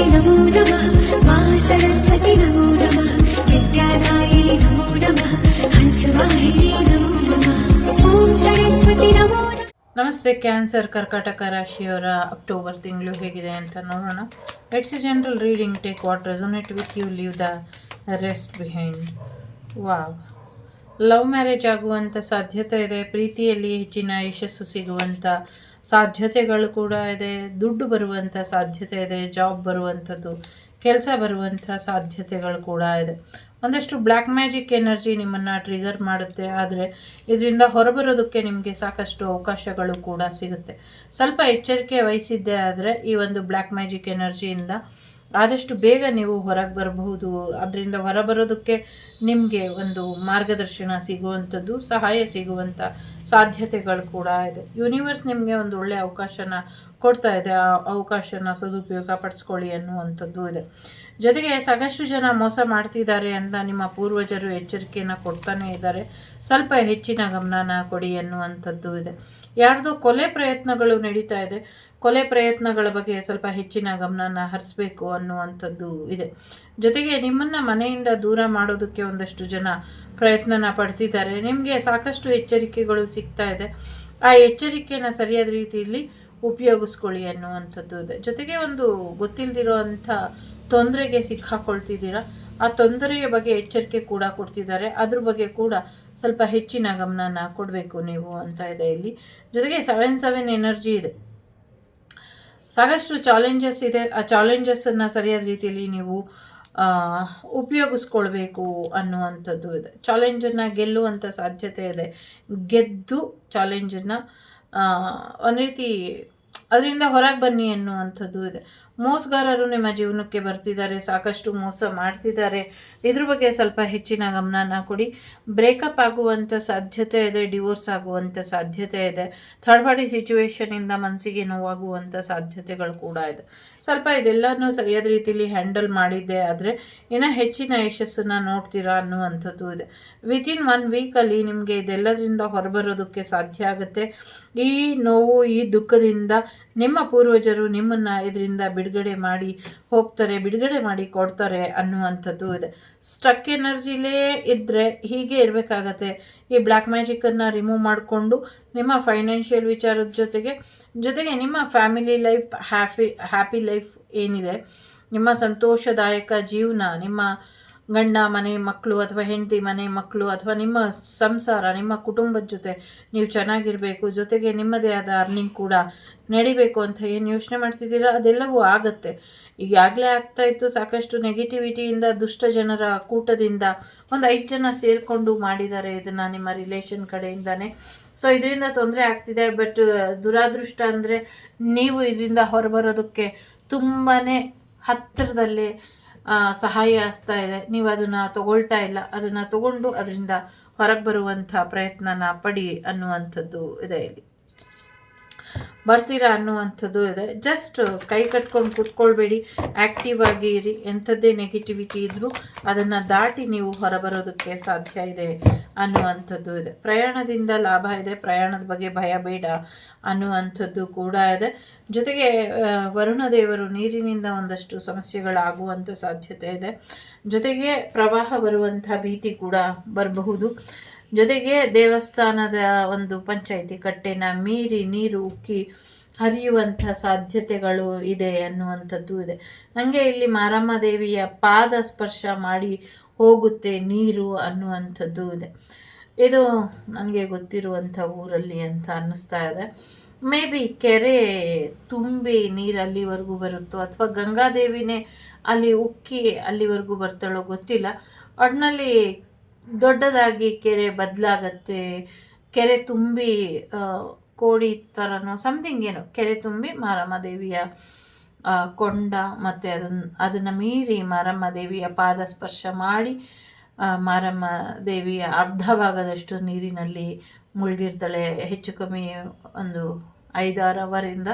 सरस्वती नमो नमः मा सरस्वती नमो नमः विद्यादायिनी नमो नमः हंसवाहिनी नमो नमः ओम सरस्वती नमो नमः. ನಮಸ್ತೆ. ಕ್ಯಾನ್ಸರ್ ಕರ್ಕಾಟಕ ರಾಶಿಯವರ ಅಕ್ಟೋಬರ್ ತಿಂಗಳು ಹೇಗಿದೆ ಅಂತ ನೋಡೋಣ. It's a general reading. Take what resonate with you, leave the rest behind. Wow, love marriage ಆಗುವಂಥ ಸಾಧ್ಯತೆ ಇದೆ. ಪ್ರೀತಿಯಲ್ಲಿ ಹೆಚ್ಚಿನ ಯಶಸ್ಸು ಸಿಗುವಂಥ ಸಾಧ್ಯತೆಗಳು ಕೂಡ ಇದೆ. ದುಡ್ಡು ಬರುವಂಥ ಸಾಧ್ಯತೆ ಇದೆ. ಜಾಬ್ ಬರುವಂಥದ್ದು, ಕೆಲಸ ಬರುವಂಥ ಸಾಧ್ಯತೆಗಳು ಕೂಡ ಇದೆ. ಒಂದಷ್ಟು ಬ್ಲ್ಯಾಕ್ ಮ್ಯಾಜಿಕ್ ಎನರ್ಜಿ ನಿಮ್ಮನ್ನು ಟ್ರಿಗರ್ ಮಾಡುತ್ತೆ. ಆದರೆ ಇದರಿಂದ ಹೊರಬರೋದಕ್ಕೆ ನಿಮಗೆ ಸಾಕಷ್ಟು ಅವಕಾಶಗಳು ಕೂಡ ಸಿಗುತ್ತೆ. ಸ್ವಲ್ಪ ಎಚ್ಚರಿಕೆ ವಹಿಸಿದ್ದೆ ಆದರೆ ಈ ಒಂದು ಬ್ಲ್ಯಾಕ್ ಮ್ಯಾಜಿಕ್ ಎನರ್ಜಿಯಿಂದ ಆದಷ್ಟು ಬೇಗ ನೀವು ಹೊರಗೆ ಬರಬಹುದು. ಅದರಿಂದ ಹೊರಬರೋದಕ್ಕೆ ನಿಮಗೆ ಒಂದು ಮಾರ್ಗದರ್ಶನ ಸಿಗುವಂಥದ್ದು, ಸಹಾಯ ಸಿಗುವಂಥ ಸಾಧ್ಯತೆಗಳು ಕೂಡ ಇದೆ. ಯೂನಿವರ್ಸ್ ನಿಮಗೆ ಒಂದು ಒಳ್ಳೆಯ ಅವಕಾಶನ ಕೊಡ್ತಾ ಇದೆ. ಆ ಅವಕಾಶನ ಸದುಪಯೋಗ ಪಡಿಸ್ಕೊಳ್ಳಿ ಅನ್ನುವಂಥದ್ದು ಇದೆ. ಜೊತೆಗೆ ಸಾಕಷ್ಟು ಜನ ಮೋಸ ಮಾಡ್ತಿದ್ದಾರೆ ಅಂತ ನಿಮ್ಮ ಪೂರ್ವಜರು ಎಚ್ಚರಿಕೆಯನ್ನು ಕೊಡ್ತಾನೆ ಇದ್ದಾರೆ. ಸ್ವಲ್ಪ ಹೆಚ್ಚಿನ ಗಮನನ ಕೊಡಿ ಅನ್ನುವಂಥದ್ದು ಇದೆ. ಯಾರ್ದೋ ಕೊಲೆ ಪ್ರಯತ್ನಗಳು ನಡೀತಾ ಇದೆ. ಕೊಲೆ ಪ್ರಯತ್ನಗಳ ಬಗ್ಗೆ ಸ್ವಲ್ಪ ಹೆಚ್ಚಿನ ಗಮನನ ಹರಿಸ್ಬೇಕು ಅನ್ನುವಂಥದ್ದು ಇದೆ. ಜೊತೆಗೆ ನಿಮ್ಮನ್ನು ಮನೆಯಿಂದ ದೂರ ಮಾಡೋದಕ್ಕೆ ಒಂದಷ್ಟು ಜನ ಪ್ರಯತ್ನನ ಪಡ್ತಿದ್ದಾರೆ. ನಿಮಗೆ ಸಾಕಷ್ಟು ಎಚ್ಚರಿಕೆಗಳು ಸಿಗ್ತಾ ಇದೆ. ಆ ಎಚ್ಚರಿಕೆನ ಸರಿಯಾದ ರೀತಿಯಲ್ಲಿ ಉಪಯೋಗಿಸ್ಕೊಳ್ಳಿ ಅನ್ನುವಂಥದ್ದು ಇದೆ. ಜೊತೆಗೆ ಒಂದು ಗೊತ್ತಿಲ್ಲದಿರೋವಂಥ ತೊಂದರೆಗೆ ಸಿಕ್ಕಾಕೊಳ್ತಿದ್ದೀರಾ. ಆ ತೊಂದರೆಯ ಬಗ್ಗೆ ಎಚ್ಚರಿಕೆ ಕೂಡ ಕೊಡ್ತಿದ್ದಾರೆ. ಅದ್ರ ಬಗ್ಗೆ ಕೂಡ ಸ್ವಲ್ಪ ಹೆಚ್ಚಿನ ಗಮನನ ಕೊಡಬೇಕು ನೀವು ಅಂತ ಇದೆ ಇಲ್ಲಿ. ಜೊತೆಗೆ 7-7 ಎನರ್ಜಿ ಇದೆ. ಸಾಕಷ್ಟು ಚಾಲೆಂಜಸ್ ಇದೆ. ಆ ಚಾಲೆಂಜಸ್ಸನ್ನು ಸರಿಯಾದ ರೀತಿಯಲ್ಲಿ ನೀವು ಉಪಯೋಗಿಸ್ಕೊಳ್ಬೇಕು ಅನ್ನುವಂಥದ್ದು ಇದೆ. ಚಾಲೆಂಜನ್ನು ಗೆಲ್ಲುವಂಥ ಸಾಧ್ಯತೆ ಇದೆ. ಗೆದ್ದು ಚಾಲೆಂಜನ್ನು ಒಂದು ರೀತಿ ಅದರಿಂದ ಹೊರಗೆ ಬನ್ನಿ ಅನ್ನುವಂಥದ್ದು ಇದೆ. ಮೋಸಗಾರರು ನಿಮ್ಮ ಜೀವನಕ್ಕೆ ಬರ್ತಿದ್ದಾರೆ. ಸಾಕಷ್ಟು ಮೋಸ ಮಾಡ್ತಿದ್ದಾರೆ. ಇದ್ರ ಬಗ್ಗೆ ಸ್ವಲ್ಪ ಹೆಚ್ಚಿನ ಗಮನನ ಕೊಡಿ. ಬ್ರೇಕಪ್ ಆಗುವಂಥ ಸಾಧ್ಯತೆ ಇದೆ. ಡಿವೋರ್ಸ್ ಆಗುವಂಥ ಸಾಧ್ಯತೆ ಇದೆ. ಥರ್ಡ್ ಪಾರ್ಟಿ ಸಿಚುವೇಶನಿಂದ ಮನಸ್ಸಿಗೆ ನೋವಾಗುವಂಥ ಸಾಧ್ಯತೆಗಳು ಕೂಡ ಇದೆ. ಸ್ವಲ್ಪ ಇದೆಲ್ಲನೂ ಸರಿಯಾದ ರೀತಿಯಲ್ಲಿ ಹ್ಯಾಂಡಲ್ ಮಾಡಿದ್ದೆ ಆದರೆ ಇನ್ನೂ ಹೆಚ್ಚಿನ ಯಶಸ್ಸನ್ನು ನೋಡ್ತೀರಾ ಅನ್ನುವಂಥದ್ದು ಇದೆ. ವಿತಿನ್ 1 ವೀಕಲ್ಲಿ ನಿಮಗೆ ಇದೆಲ್ಲದರಿಂದ ಹೊರಬರೋದಕ್ಕೆ ಸಾಧ್ಯ ಆಗುತ್ತೆ. ಈ ನೋವು, ಈ ದುಃಖದಿಂದ ನಿಮ್ಮ ಪೂರ್ವಜರು ನಿಮ್ಮನ್ನು ಇದರಿಂದ ಬಿಡುಗಡೆ ಮಾಡಿ ಹೋಗ್ತಾರೆ, ಬಿಡುಗಡೆ ಮಾಡಿ ಕೊಡ್ತಾರೆ ಅನ್ನುವಂಥದ್ದು ಇದೆ. ಸ್ಟಕ್ ಎನರ್ಜಿಲೇ ಇದ್ದರೆ ಹೀಗೆ ಇರಬೇಕಾಗತ್ತೆ. ಈ ಬ್ಲ್ಯಾಕ್ ಮ್ಯಾಜಿಕನ್ನು ರಿಮೂವ್ ಮಾಡಿಕೊಂಡು ನಿಮ್ಮ ಫೈನಾನ್ಷಿಯಲ್ ವಿಚಾರದ ಜೊತೆಗೆ ನಿಮ್ಮ ಫ್ಯಾಮಿಲಿ ಲೈಫ್, ಹ್ಯಾಪಿ ಲೈಫ್ ಏನಿದೆ, ನಿಮ್ಮ ಸಂತೋಷದಾಯಕ ಜೀವನ, ನಿಮ್ಮ ಗಂಡ ಮನೆ ಮಕ್ಕಳು ಅಥವಾ ಹೆಂಡತಿ ಮನೆ ಮಕ್ಕಳು ಅಥವಾ ನಿಮ್ಮ ಸಂಸಾರ, ನಿಮ್ಮ ಕುಟುಂಬದ ಜೊತೆ ನೀವು ಚೆನ್ನಾಗಿರಬೇಕು. ಜೊತೆಗೆ ನಿಮ್ಮದೇ ಆದ ಅರ್ನಿಂಗ್ ಕೂಡ ನಡಿಬೇಕು ಅಂತ ಏನು ಯೋಚನೆ ಮಾಡ್ತಿದ್ದೀರಾ ಅದೆಲ್ಲವೂ ಆಗುತ್ತೆ. ಈಗಾಗಲೇ ಆಗ್ತಾ ಇತ್ತು. ಸಾಕಷ್ಟು ನೆಗೆಟಿವಿಟಿಯಿಂದ, ದುಷ್ಟ ಜನರ ಕೂಟದಿಂದ ಒಂದು 5 ಜನ ಸೇರಿಕೊಂಡು ಮಾಡಿದ್ದಾರೆ ಇದನ್ನು ನಿಮ್ಮ ರಿಲೇಷನ್ ಕಡೆಯಿಂದಾನೆ. ಸೊ ಇದರಿಂದ ತೊಂದರೆ ಆಗ್ತಿದೆ. ಬಟ್ ದುರಾದೃಷ್ಟ ಅಂದರೆ ನೀವು ಇದರಿಂದ ಹೊರಬರೋದಕ್ಕೆ ತುಂಬಾ ಹತ್ತಿರದಲ್ಲೇ ಸಹಾಯ ಆಗ್ತಾ ಇದೆ. ನೀವು ಅದನ್ನು ತಗೊಳ್ತಾ ಇಲ್ಲ. ಅದನ್ನು ತಗೊಂಡು ಅದರಿಂದ ಹೊರಗೆ ಬರುವಂಥ ಪ್ರಯತ್ನನ ಪಡಿ ಅನ್ನುವಂಥದ್ದು ಇದೆ ಇಲ್ಲಿ. ಬರ್ತೀರಾ ಅನ್ನುವಂಥದ್ದು ಇದೆ. ಜಸ್ಟ್ ಕೈ ಕಟ್ಕೊಂಡು ಕೂತ್ಕೊಳ್ಬೇಡಿ, ಆ್ಯಕ್ಟಿವ್ ಆಗಿ ಇರಿ. ಎಂಥದ್ದೇ ನೆಗೆಟಿವಿಟಿ ಇದ್ದರೂ ಅದನ್ನು ದಾಟಿ ನೀವು ಹೊರಬರೋದಕ್ಕೆ ಸಾಧ್ಯ ಇದೆ ಅನ್ನುವಂಥದ್ದು ಇದೆ. ಪ್ರಯಾಣದಿಂದ ಲಾಭ ಇದೆ. ಪ್ರಯಾಣದ ಬಗ್ಗೆ ಭಯ ಬೇಡ ಅನ್ನುವಂಥದ್ದು ಕೂಡ ಇದೆ. ಜೊತೆಗೆ ವರುಣ ದೇವರು ನೀರಿನಿಂದ ಒಂದಷ್ಟು ಸಮಸ್ಯೆಗಳಾಗುವಂಥ ಸಾಧ್ಯತೆ ಇದೆ. ಜೊತೆಗೆ ಪ್ರವಾಹ ಬರುವಂಥ ಭೀತಿ ಕೂಡ ಬರಬಹುದು. ಜೊತೆಗೆ ದೇವಸ್ಥಾನದ ಒಂದು ಪಂಚಾಯಿತಿ ಕಟ್ಟೆನ ಮೀರಿ ನೀರು ಉಕ್ಕಿ ಹರಿಯುವಂಥ ಸಾಧ್ಯತೆಗಳು ಇದೆ ಅನ್ನುವಂಥದ್ದು ಇದೆ. ನನಗೆ ಇಲ್ಲಿ ಮಾರಮ್ಮ ದೇವಿಯ ಪಾದ ಸ್ಪರ್ಶ ಮಾಡಿ ಹೋಗುತ್ತೆ ನೀರು ಅನ್ನುವಂಥದ್ದು ಇದೆ. ಇದು ನನಗೆ ಗೊತ್ತಿರುವಂಥ ಊರಲ್ಲಿ ಅಂತ ಅನ್ನಿಸ್ತಾ ಇದೆ. ಮೇ ಬಿ ಕೆರೆ ತುಂಬಿ ನೀರು ಅಲ್ಲಿವರೆಗೂ ಬರುತ್ತೋ ಅಥವಾ ಗಂಗಾದೇವಿನೇ ಅಲ್ಲಿ ಉಕ್ಕಿ ಅಲ್ಲಿವರೆಗೂ ಬರ್ತಾಳೋ ಗೊತ್ತಿಲ್ಲ. ಒಟ್ಟಿನಲ್ಲಿ ದೊಡ್ಡದಾಗಿ ಕೆರೆ ಬದಲಾಗತ್ತೆ. ಕೆರೆ ತುಂಬಿ ಕೋಡಿ ಥರನೋ ಸಮಥಿಂಗ್ ಏನೋ ಕೆರೆ ತುಂಬಿ ಮಾರಮ್ಮ ದೇವಿಯ ಕೊಂಡ ಮತ್ತು ಅದನ್ನು ಮೀರಿ ಮಾರಮ್ಮ ದೇವಿಯ ಪಾದ ಸ್ಪರ್ಶ ಮಾಡಿ ಮಾರಮ್ಮ ದೇವಿಯ ಅರ್ಧ ಭಾಗದಷ್ಟು ನೀರಿನಲ್ಲಿ ಮುಳುಗಿರ್ತಾಳೆ. ಹೆಚ್ಚು ಕಮ್ಮಿ ಒಂದು 5-6 ಅವರಿಂದ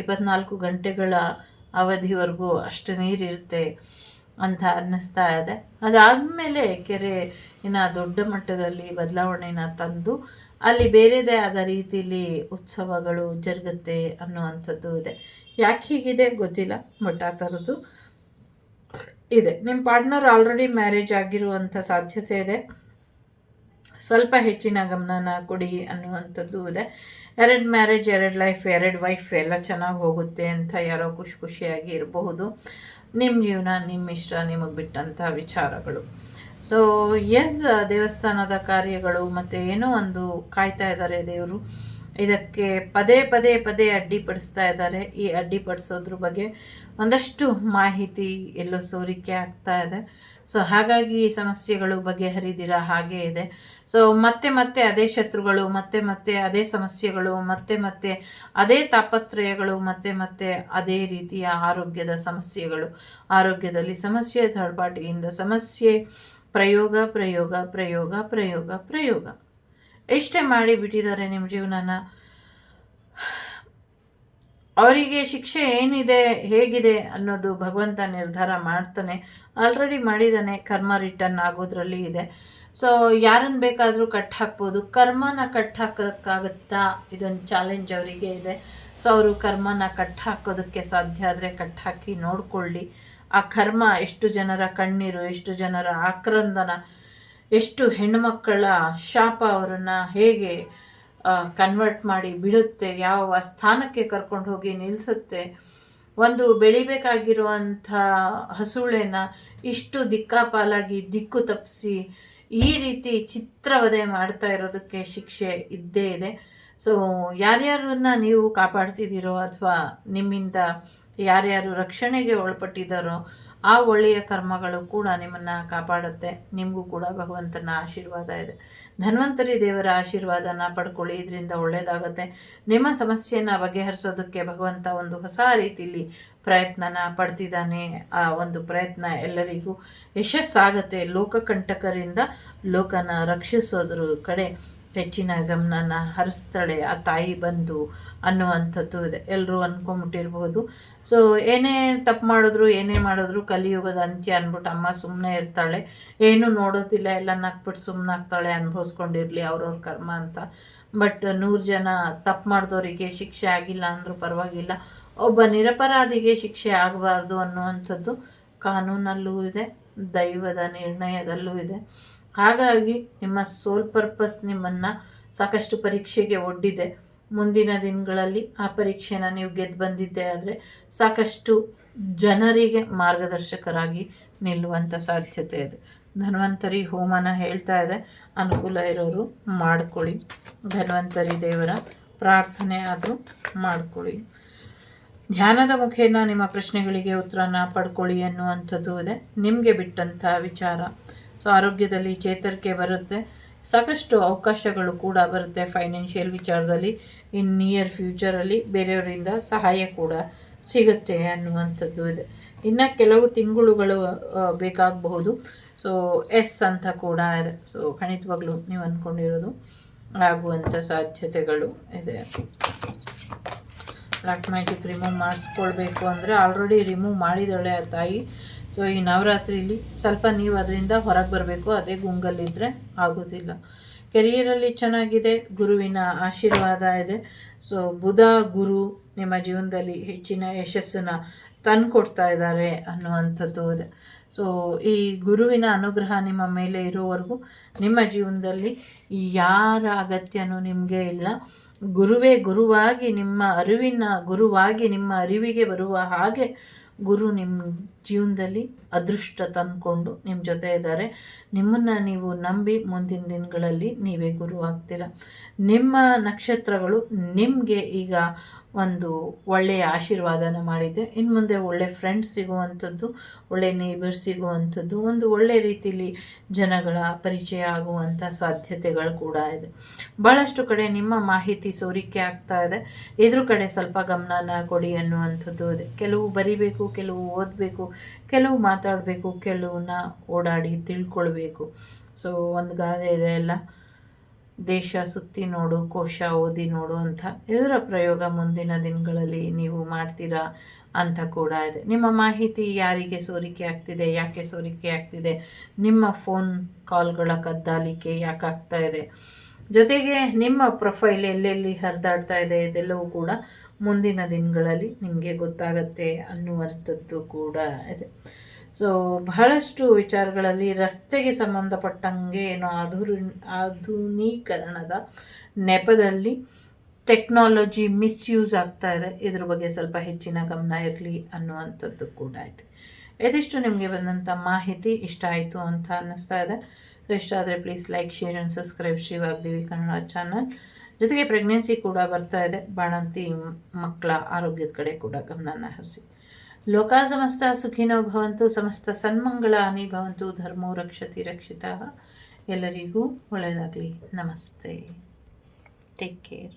24 ಗಂಟೆಗಳ ಅವಧಿವರೆಗೂ ಅಷ್ಟು ನೀರಿರುತ್ತೆ ಅಂತ ಅನ್ನಿಸ್ತಾ ಇದೆ. ಅದಾದಮೇಲೆ ಕೆರೆ ಇನ್ನು ದೊಡ್ಡ ಮಟ್ಟದಲ್ಲಿ ಬದಲಾವಣೆನ ತಂದು ಅಲ್ಲಿ ಬೇರೆದೇ ಆದ ರೀತಿಯಲ್ಲಿ ಉತ್ಸವಗಳು ಜರುಗುತ್ತೆ ಅನ್ನುವಂಥದ್ದು ಇದೆ. ಯಾಕೆ ಹೀಗಿದೆ ಗೊತ್ತಿಲ್ಲ, ಬಟ್ ಆ ಥರದ್ದು ಇದೆ. ನಿಮ್ಮ ಪಾರ್ಟ್ನರ್ ಆಲ್ರೆಡಿ ಮ್ಯಾರೇಜ್ ಆಗಿರುವಂಥ ಸಾಧ್ಯತೆ ಇದೆ. ಸ್ವಲ್ಪ ಹೆಚ್ಚಿನ ಗಮನನ ಕೊಡಿ ಅನ್ನುವಂಥದ್ದು ಇದೆ. 2 ಮ್ಯಾರೇಜ್, 2 ಲೈಫ್, 2 ವೈಫ್ ಎಲ್ಲ ಚೆನ್ನಾಗಿ ಹೋಗುತ್ತೆ ಅಂತ ಯಾರೋ ಖುಷಿಯಾಗಿ ಇರಬಹುದು. ನಿಮ್ಮ ಜೀವನ, ನಿಮ್ಮ ಇಷ್ಟ, ನಿಮಗೆ ಬಿಟ್ಟಂಥ ವಿಚಾರಗಳು. ಸೊ ಎಸ್, ದೇವಸ್ಥಾನದ ಕಾರ್ಯಗಳು ಮತ್ತು ಏನೋ ಒಂದು ಕಾಯ್ತಾ ಇದ್ದಾರೆ ದೇವರು. ಇದಕ್ಕೆ ಪದೇ ಪದೇ ಪದೇ ಅಡ್ಡಿಪಡಿಸ್ತಾ ಇದ್ದಾರೆ. ಈ ಅಡ್ಡಿಪಡಿಸೋದ್ರ ಬಗ್ಗೆ ಒಂದಷ್ಟು ಮಾಹಿತಿ ಎಲ್ಲೋ ಸೋರಿಕೆ ಆಗ್ತಾ ಇದೆ. ಸೊ ಹಾಗಾಗಿ ಈ ಸಮಸ್ಯೆಗಳು ಬಗೆಹರಿದಿರ ಹಾಗೆ ಇದೆ. ಸೊ ಮತ್ತೆ ಮತ್ತೆ ಅದೇ ಶತ್ರುಗಳು, ಮತ್ತೆ ಮತ್ತೆ ಅದೇ ಸಮಸ್ಯೆಗಳು, ಮತ್ತೆ ಮತ್ತೆ ಅದೇ ತಾಪತ್ರಯಗಳು, ಮತ್ತೆ ಮತ್ತೆ ಅದೇ ರೀತಿಯ ಆರೋಗ್ಯದ ಸಮಸ್ಯೆಗಳು. ಆರೋಗ್ಯದಲ್ಲಿ ಸಮಸ್ಯೆ, ಥರ್ಡ್ ಪಾರ್ಟಿಯಿಂದ ಸಮಸ್ಯೆ, ಪ್ರಯೋಗ ಪ್ರಯೋಗ ಪ್ರಯೋಗ ಪ್ರಯೋಗ ಪ್ರಯೋಗ ಇಷ್ಟೇ ಮಾಡಿಬಿಟ್ಟಿದ್ದಾರೆ ನಿಮ್ಮ ಜೀವನನ. ಅವರಿಗೆ ಶಿಕ್ಷೆ ಏನಿದೆ, ಹೇಗಿದೆ ಅನ್ನೋದು ಭಗವಂತ ನಿರ್ಧಾರ ಮಾಡ್ತಾನೆ. ಆಲ್ರೆಡಿ ಮಾಡಿದ್ದಾನೆ. ಕರ್ಮ ರಿಟರ್ನ್ ಆಗೋದ್ರಲ್ಲಿ ಇದೆ. ಸೊ ಯಾರನ್ನು ಬೇಕಾದರೂ ಕಟ್ ಹಾಕ್ಬೋದು. ಕರ್ಮನ ಕಟ್ ಹಾಕೋಕ್ಕಾಗುತ್ತಾ? ಇದೊಂದು ಚಾಲೆಂಜ್ ಅವರಿಗೆ ಇದೆ. ಸೊ ಅವರು ಕರ್ಮನ ಕಟ್ ಹಾಕೋದಕ್ಕೆ ಸಾಧ್ಯ ಆದರೆ ಕಟ್ ಹಾಕಿ ನೋಡ್ಕೊಳ್ಳಿ. ಆ ಕರ್ಮ ಎಷ್ಟು ಜನರ ಕಣ್ಣೀರು, ಎಷ್ಟು ಜನರ ಆಕ್ರಂದನ, ಎಷ್ಟು ಹೆಣ್ಣುಮಕ್ಕಳ ಶಾಪ ಅವರನ್ನು ಹೇಗೆ ಕನ್ವರ್ಟ್ ಮಾಡಿ ಬಿಡುತ್ತೆ, ಯಾವ ಸ್ಥಾನಕ್ಕೆ ಕರ್ಕೊಂಡು ಹೋಗಿ ನಿಲ್ಲಿಸುತ್ತೆ. ಒಂದು ಬೆಳಿಬೇಕಾಗಿರುವಂಥ ಹಸುಳೆನ ಇಷ್ಟು ದಿಕ್ಕಾಪಾಲಾಗಿ ದಿಕ್ಕು ತಪ್ಪಿಸಿ ಈ ರೀತಿ ಚಿತ್ರವಧೆ ಮಾಡ್ತಾ ಇರೋದಕ್ಕೆ ಶಿಕ್ಷೆ ಇದ್ದೇ ಇದೆ. ಸೊ ಯಾರ್ಯಾರನ್ನ ನೀವು ಕಾಪಾಡ್ತಿದ್ದೀರೋ ಅಥವಾ ನಿಮ್ಮಿಂದ ಯಾರ್ಯಾರು ರಕ್ಷಣೆಗೆ ಒಳಪಟ್ಟಿದ್ದಾರೋ ಆ ಒಳ್ಳೆಯ ಕರ್ಮಗಳು ಕೂಡ ನಿಮ್ಮನ್ನು ಕಾಪಾಡುತ್ತೆ. ನಿಮಗೂ ಕೂಡ ಭಗವಂತನ ಆಶೀರ್ವಾದ ಇದೆ. ಧನ್ವಂತರಿ ದೇವರ ಆಶೀರ್ವಾದನ ಪಡ್ಕೊಳ್ಳಿ. ಇದರಿಂದ ಒಳ್ಳೆಯದಾಗುತ್ತೆ. ನಿಮ್ಮ ಸಮಸ್ಯೆಯನ್ನು ಬಗೆಹರಿಸೋದಕ್ಕೆ ಭಗವಂತ ಒಂದು ಹೊಸ ರೀತಿಯಲ್ಲಿ ಪ್ರಯತ್ನನ ಪಡ್ತಿದ್ದಾನೆ. ಆ ಒಂದು ಪ್ರಯತ್ನ ಎಲ್ಲರಿಗೂ ಯಶಸ್ಸಾಗುತ್ತೆ. ಲೋಕಕಂಟಕರಿಂದ ಲೋಕನ ರಕ್ಷಿಸೋದ್ರ ಕಡೆ ಹೆಚ್ಚಿನ ಗಮನನ ಹರಿಸ್ತಾಳೆ ಆ ತಾಯಿ ಬಂದು ಅನ್ನುವಂಥದ್ದು ಇದೆ. ಎಲ್ಲರೂ ಅಂದ್ಕೊಂಬಿಟ್ಟಿರ್ಬೋದು. ಸೊ ಏನೇ ತಪ್ಪು ಮಾಡಿದ್ರು, ಏನೇ ಮಾಡಿದ್ರು ಕಲಿಯುಗದ ಅಂತ್ಯ ಅಂದ್ಬಿಟ್ಟು ಅಮ್ಮ ಸುಮ್ಮನೆ ಇರ್ತಾಳೆ, ಏನೂ ನೋಡೋದಿಲ್ಲ, ಎಲ್ಲ ನಕ್ಬಿಟ್ಟು ಸುಮ್ಮನಾಗ್ತಾಳೆ, ಅನುಭವಿಸ್ಕೊಂಡಿರಲಿ ಅವ್ರವ್ರ ಕರ್ಮ ಅಂತ. ಬಟ್ 100 ಜನ ತಪ್ಪು ಮಾಡಿದವರಿಗೆ ಶಿಕ್ಷೆ ಆಗಿಲ್ಲ ಅಂದರೂ ಪರವಾಗಿಲ್ಲ, ಒಬ್ಬ ನಿರಪರಾಧಿಗೆ ಶಿಕ್ಷೆ ಆಗಬಾರ್ದು ಅನ್ನುವಂಥದ್ದು ಕಾನೂನಲ್ಲೂ ಇದೆ, ದೈವದ ನಿರ್ಣಯದಲ್ಲೂ ಇದೆ. ಹಾಗಾಗಿ ನಿಮ್ಮ ಸೋಲ್ ಪರ್ಪಸ್ ನಿಮ್ಮನ್ನು ಸಾಕಷ್ಟು ಪರೀಕ್ಷೆಗೆ ಒಡ್ಡಿದೆ. ಮುಂದಿನ ದಿನಗಳಲ್ಲಿ ಆ ಪರೀಕ್ಷೆನ ನೀವು ಗೆದ್ದು ಬಂದಿದ್ದೆ ಆದರೆ ಸಾಕಷ್ಟು ಜನರಿಗೆ ಮಾರ್ಗದರ್ಶಕರಾಗಿ ನಿಲ್ಲುವಂಥ ಸಾಧ್ಯತೆ ಇದೆ. ಧನ್ವಂತರಿ ಹೋಮನ ಹೇಳ್ತಾ ಇದೆ. ಅನುಕೂಲ ಇರೋರು ಮಾಡ್ಕೊಳ್ಳಿ. ಧನ್ವಂತರಿ ದೇವರ ಪ್ರಾರ್ಥನೆ ಆದರೂ ಮಾಡ್ಕೊಳ್ಳಿ. ಧ್ಯಾನದ ಮುಖೇನ ನಿಮ್ಮ ಪ್ರಶ್ನೆಗಳಿಗೆ ಉತ್ತರನ ಪಡ್ಕೊಳ್ಳಿ ಅನ್ನುವಂಥದ್ದು ಇದೆ. ನಿಮಗೆ ಬಿಟ್ಟಂಥ ವಿಚಾರ. ಸೊ ಆರೋಗ್ಯದಲ್ಲಿ ಚೇತರಿಕೆ ಬರುತ್ತೆ. ಸಾಕಷ್ಟು ಅವಕಾಶಗಳು ಕೂಡ ಬರುತ್ತೆ ಫೈನಾನ್ಷಿಯಲ್ ವಿಚಾರದಲ್ಲಿ. ಇನ್ ನಿಯರ್ ಫ್ಯೂಚರಲ್ಲಿ ಬೇರೆಯವರಿಂದ ಸಹಾಯ ಕೂಡ ಸಿಗುತ್ತೆ ಅನ್ನುವಂಥದ್ದು ಇದೆ. ಇನ್ನು ಕೆಲವು ತಿಂಗಳುಗಳು ಬೇಕಾಗಬಹುದು. ಸೊ ಎಸ್ ಅಂತ ಕೂಡ ಇದೆ. ಸೊ ಖಂಡಿತವಾಗ್ಲೂ ನೀವು ಅಂದ್ಕೊಂಡಿರೋದು ಆಗುವಂಥ ಸಾಧ್ಯತೆಗಳು ಇದೆ. ಬ್ಲ್ಯಾಕ್ ಮ್ಯಾಜಿಕ್ ರಿಮೂವ್ ಮಾಡಿಸ್ಕೊಳ್ಬೇಕು ಅಂದರೆ ಆಲ್ರೆಡಿ ರಿಮೂವ್ ಮಾಡಿದ್ದಾಳೆ ಆ ತಾಯಿ. ಸೊ ಈ ನವರಾತ್ರಿಲಿ ಸ್ವಲ್ಪ ನೀವು ಅದರಿಂದ ಹೊರಗೆ ಬರಬೇಕು. ಅದೇ ಗುಂಗಲ್ಲಿದ್ದರೆ ಆಗೋದಿಲ್ಲ. ಕೆರಿಯರಲ್ಲಿ ಚೆನ್ನಾಗಿದೆ, ಗುರುವಿನ ಆಶೀರ್ವಾದ ಇದೆ. ಸೊ ಬುಧ ಗುರು ನಿಮ್ಮ ಜೀವನದಲ್ಲಿ ಹೆಚ್ಚಿನ ಯಶಸ್ಸನ್ನು ತಂದುಕೊಡ್ತಾ ಇದ್ದಾರೆ ಅನ್ನುವಂಥದ್ದು ಇದೆ. ಸೊ ಈ ಗುರುವಿನ ಅನುಗ್ರಹ ನಿಮ್ಮ ಮೇಲೆ ಇರೋವರೆಗೂ ನಿಮ್ಮ ಜೀವನದಲ್ಲಿ ಯಾರ ಅಗತ್ಯನೂ ನಿಮಗೆ ಇಲ್ಲ. ಗುರುವೇ ಗುರುವಾಗಿ ನಿಮ್ಮ ಗುರುವಾಗಿ ನಿಮ್ಮ ಅರಿವಿಗೆ ಬರುವ ಹಾಗೆ ಗುರು ನಿಮ್ಮ ಜೀವನದಲ್ಲಿ ಅದೃಷ್ಟ ತಂದುಕೊಂಡು ನಿಮ್ಮ ಜೊತೆ ಇದ್ದಾರೆ. ನಿಮ್ಮನ್ನು ನೀವು ನಂಬಿ ಮುಂದಿನ ದಿನಗಳಲ್ಲಿ ನೀವೇ ಗುರು ಆಗ್ತೀರ. ನಿಮ್ಮ ನಕ್ಷತ್ರಗಳು ನಿಮಗೆ ಈಗ ಒಂದು ಒಳ್ಳೆಯ ಆಶೀರ್ವಾದನ ಮಾಡಿದೆ. ಇನ್ನು ಮುಂದೆ ಒಳ್ಳೆ ಫ್ರೆಂಡ್ಸ್ ಸಿಗುವಂಥದ್ದು, ಒಳ್ಳೆ ನೇಬರ್ಸ್ ಸಿಗುವಂಥದ್ದು, ಒಂದು ಒಳ್ಳೆ ರೀತಿಯಲ್ಲಿ ಜನಗಳ ಪರಿಚಯ ಆಗುವಂಥ ಸಾಧ್ಯತೆಗಳು ಕೂಡ ಇದೆ. ಭಾಳಷ್ಟು ಕಡೆ ನಿಮ್ಮ ಮಾಹಿತಿ ಸೋರಿಕೆ ಆಗ್ತಾ ಇದೆ. ಇದ್ರ ಕಡೆ ಸ್ವಲ್ಪ ಗಮನನ ಕೊಡಿ ಅನ್ನುವಂಥದ್ದು ಇದೆ. ಕೆಲವು ಬರಿಬೇಕು, ಕೆಲವು ಓದಬೇಕು, ಕೆಲವು ಮಾತಾಡಬೇಕು, ಕೆಲವನ್ನ ಓಡಾಡಿ ತಿಳ್ಕೊಳ್ಬೇಕು. ಸೊ ಒಂದು ಗಾದೆ ಇದೆ ಎಲ್ಲ, ದೇಶ ಸುತ್ತಿ ನೋಡು, ಕೋಶ ಓದಿ ನೋಡು ಅಂತ. ಇದರ ಪ್ರಯೋಗ ಮುಂದಿನ ದಿನಗಳಲ್ಲಿ ನೀವು ಮಾಡ್ತೀರಾ ಅಂತ ಕೂಡ ಇದೆ. ನಿಮ್ಮ ಮಾಹಿತಿ ಯಾರಿಗೆ ಸೋರಿಕೆ ಆಗ್ತಿದೆ, ಯಾಕೆ ಸೋರಿಕೆ ಆಗ್ತಿದೆ, ನಿಮ್ಮ ಫೋನ್ ಕಾಲ್ಗಳ ಕದ್ದಾಲಿಕೆ ಯಾಕೆ ಆಗ್ತಾ ಇದೆ, ಜೊತೆಗೆ ನಿಮ್ಮ ಪ್ರೊಫೈಲ್ ಎಲ್ಲೆಲ್ಲಿ ಹರಿದಾಡ್ತಾ ಇದೆ, ಇದೆಲ್ಲವೂ ಕೂಡ ಮುಂದಿನ ದಿನಗಳಲ್ಲಿ ನಿಮಗೆ ಗೊತ್ತಾಗತ್ತೆ ಅನ್ನುವಂಥದ್ದು ಕೂಡ ಇದೆ. ಸೊ ಬಹಳಷ್ಟು ವಿಚಾರಗಳಲ್ಲಿ ರಸ್ತೆಗೆ ಸಂಬಂಧಪಟ್ಟಂಗೆ ಏನೋ ಆಧುನೀಕರಣದ ನೆಪದಲ್ಲಿ ಟೆಕ್ನಾಲಜಿ ಮಿಸ್ಯೂಸ್ ಆಗ್ತಾ ಇದೆ. ಇದ್ರ ಬಗ್ಗೆ ಸ್ವಲ್ಪ ಹೆಚ್ಚಿನ ಗಮನ ಇರಲಿ ಅನ್ನುವಂಥದ್ದು ಕೂಡ ಇದೆ. ಇದಿಷ್ಟು ನಿಮಗೆ ಬಂದಂಥ ಮಾಹಿತಿ ಇಷ್ಟ ಆಯಿತು ಅಂತ ಅನ್ನಿಸ್ತಾ ಇದೆ. ಸೊ ಇಷ್ಟ ಆದರೆ please like, share and subscribe Shri Vagdevi Kannada channel. ಜೊತೆಗೆ ಪ್ರೆಗ್ನೆನ್ಸಿ ಕೂಡ ಬರ್ತಾ ಇದೆ, ಬಾಣಂತಿ ಮಕ್ಕಳ ಆರೋಗ್ಯದ ಕಡೆ ಕೂಡ ಗಮನನ ಹರಿಸಿ. ಲೋಕ ಸಮಸ್ತ ಸುಖಿನೋ ಭವಂತು, ಸಮಸ್ತ ಸನ್ಮಂಗಳಾನಿ ಭವಂತು, ಧರ್ಮೋ ರಕ್ಷತಿ ರಕ್ಷಿತಃ. ಎಲ್ಲರಿಗೂ ಒಳ್ಳೆಯದಾಗಲಿ. ನಮಸ್ತೆ. Take care.